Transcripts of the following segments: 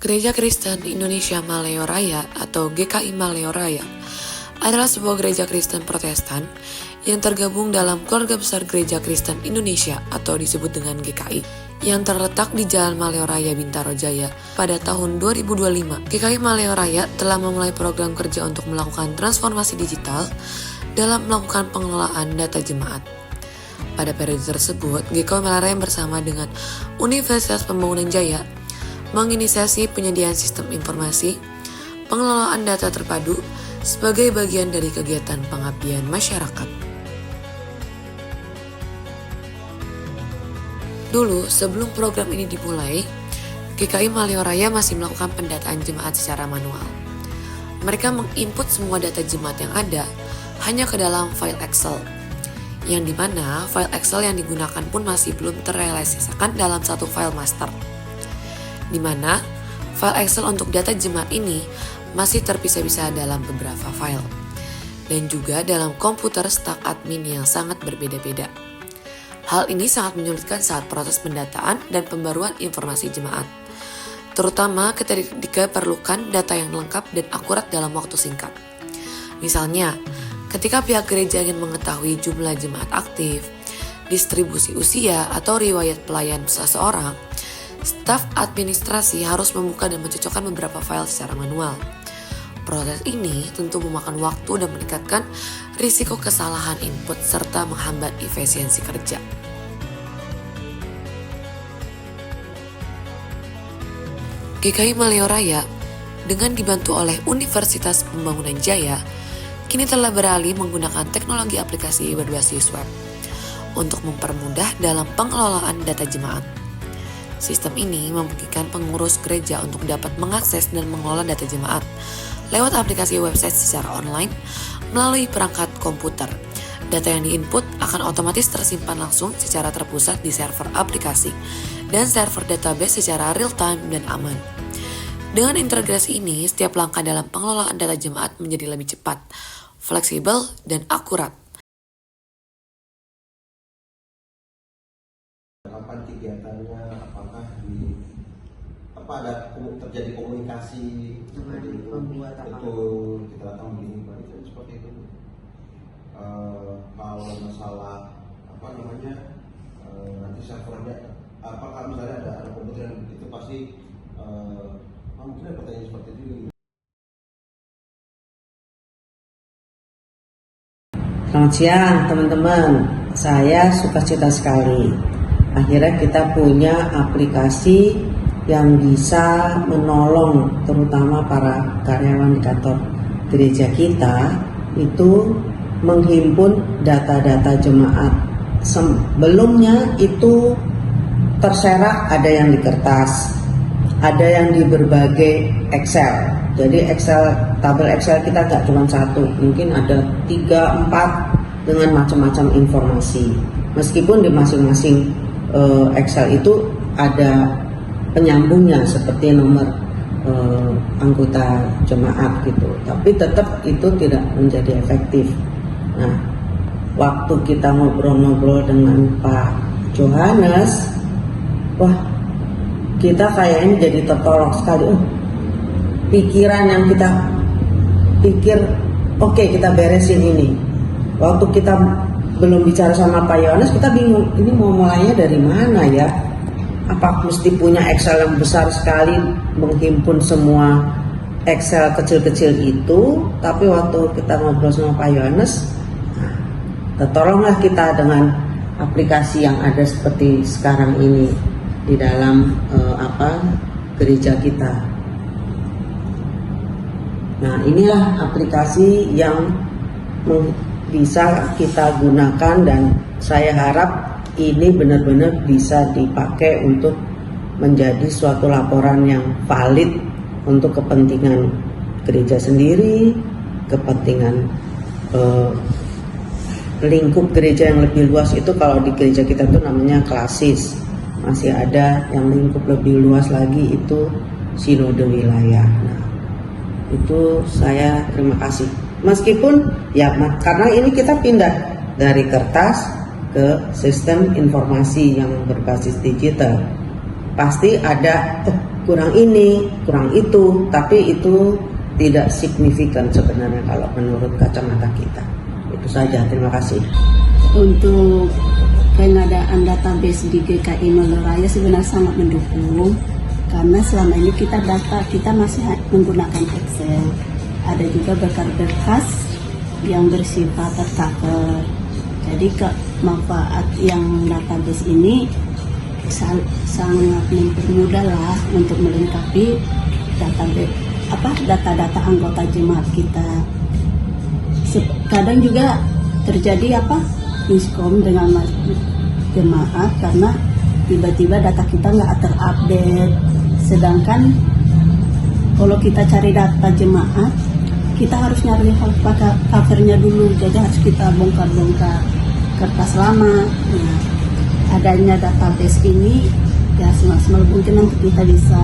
Gereja Kristen Indonesia Maleo Raya atau GKI Maleo Raya adalah sebuah gereja Kristen Protestan yang tergabung dalam keluarga besar Gereja Kristen Indonesia atau disebut dengan GKI yang terletak di Jalan Maleo Raya Bintaro Jaya. Pada tahun 2025, GKI Maleo Raya telah memulai program kerja untuk melakukan transformasi digital dalam melakukan pengelolaan data jemaat. Pada periode tersebut, GKI Maleo Raya bersama dengan Universitas Pembangunan Jaya menginisiasi penyediaan sistem informasi, pengelolaan data terpadu sebagai bagian dari kegiatan pengabdian masyarakat. Dulu, sebelum program ini dimulai, GKI Maleo Raya masih melakukan pendataan jemaat secara manual. Mereka menginput semua data jemaat yang ada hanya ke dalam file Excel, yang dimana file Excel yang digunakan pun masih belum terrealisasikan dalam satu file master, di mana file Excel untuk data jemaat ini masih terpisah-pisah dalam beberapa file, dan juga dalam komputer staf admin yang sangat berbeda-beda. Hal ini sangat menyulitkan saat proses pendataan dan pembaruan informasi jemaat, terutama ketika diperlukan data yang lengkap dan akurat dalam waktu singkat. Misalnya, ketika pihak gereja ingin mengetahui jumlah jemaat aktif, distribusi usia, atau riwayat pelayan seseorang, staf administrasi harus membuka dan mencocokkan beberapa file secara manual. Proses ini tentu memakan waktu dan meningkatkan risiko kesalahan input serta menghambat efisiensi kerja. GKI Maleo Raya dengan dibantu oleh Universitas Pembangunan Jaya kini telah beralih menggunakan teknologi aplikasi berbasis web untuk mempermudah dalam pengelolaan data jemaat. Sistem ini memungkinkan pengurus gereja untuk dapat mengakses dan mengelola data jemaat lewat aplikasi website secara online melalui perangkat komputer. Data yang diinput akan otomatis tersimpan langsung secara terpusat di server aplikasi dan server database secara real-time dan aman. Dengan integrasi ini, setiap langkah dalam pengelolaan data jemaat menjadi lebih cepat, fleksibel, dan akurat. Kapan kegiatannya, apakah ada terjadi komunikasi seperti itu, betul kita datang begini kan seperti itu. Kalau masalah nanti servernya, apakah misalnya ada komputer yang itu pasti mungkin ada pertanyaan seperti itu. Selamat siang teman-teman, saya sukacita sekali. Akhirnya kita punya aplikasi yang bisa menolong terutama para karyawan di kantor gereja kita itu menghimpun data-data jemaat. Sebelumnya itu terserak, ada yang di kertas, ada yang di berbagai Excel. Jadi tabel Excel kita gak cuma satu, mungkin ada 3, 4 dengan macam-macam informasi. Meskipun di masing-masing Excel itu ada penyambungnya seperti nomor anggota jemaat gitu, tapi tetap itu tidak menjadi efektif. Nah, waktu kita ngobrol-ngobrol dengan Pak Johannes, wah kita kayaknya jadi tertolong sekali. Pikiran yang kita pikir, oke, kita beresin ini. Waktu kita belum bicara sama Pak Yohanes, kita bingung, ini mau mulainya dari mana ya? Apa mesti punya Excel yang besar sekali menghimpun semua Excel kecil-kecil itu? Tapi waktu kita ngobrol sama Pak Yohanes, tertolonglah kita dengan aplikasi yang ada seperti sekarang ini di dalam gereja kita. Nah, inilah aplikasi yang bisa kita gunakan dan saya harap ini benar-benar bisa dipakai untuk menjadi suatu laporan yang valid untuk kepentingan gereja sendiri, kepentingan lingkup gereja yang lebih luas. Itu kalau di gereja kita itu namanya klasis. Masih ada yang lingkup lebih luas lagi, itu sinode wilayah. Nah, itu saya terima kasih. Meskipun ya karena ini kita pindah dari kertas ke sistem informasi yang berbasis digital, pasti ada kurang ini, kurang itu, tapi itu tidak signifikan sebenarnya kalau menurut kacamata kita. Itu saja, terima kasih. Untuk pengadaan database di GKI Malio Raya sebenarnya sangat mendukung, karena selama ini kita masih menggunakan Excel. Ada juga berkas-berkas yang bersifat tercover. Jadi manfaat yang database ini sangat mempermudah lah untuk melengkapi data-data anggota jemaat kita. Kadang juga terjadi miskom dengan jemaat karena tiba-tiba data kita nggak terupdate. Sedangkan kalau kita cari data jemaat, kita harus nyari covernya dulu, jadi harus kita bongkar-bongkar kertas lama. Nah, adanya database ini ya semaksimal mungkin nanti kita bisa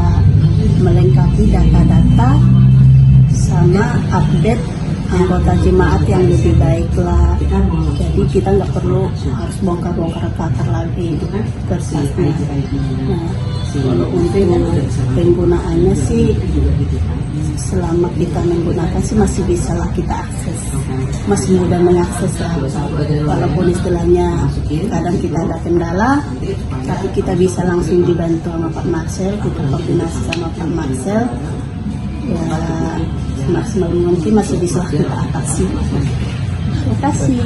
melengkapi data-data sama update anggota jemaat yang lebih baik lah. Jadi kita nggak perlu harus bongkar-bongkar cover lagi kertasnya. Nah, kalau untuk penggunaannya sih selama kita menggunakan sih masih bisa lah kita akses, masih mudah mengakses lah. Walaupun istilahnya kadang kita ada kendala, tapi kita bisa langsung dibantu sama Pak Marcel, kita koordinasi sama Pak Marcel, ya maksimal mungkin masih bisa kita atasi. Terima kasih.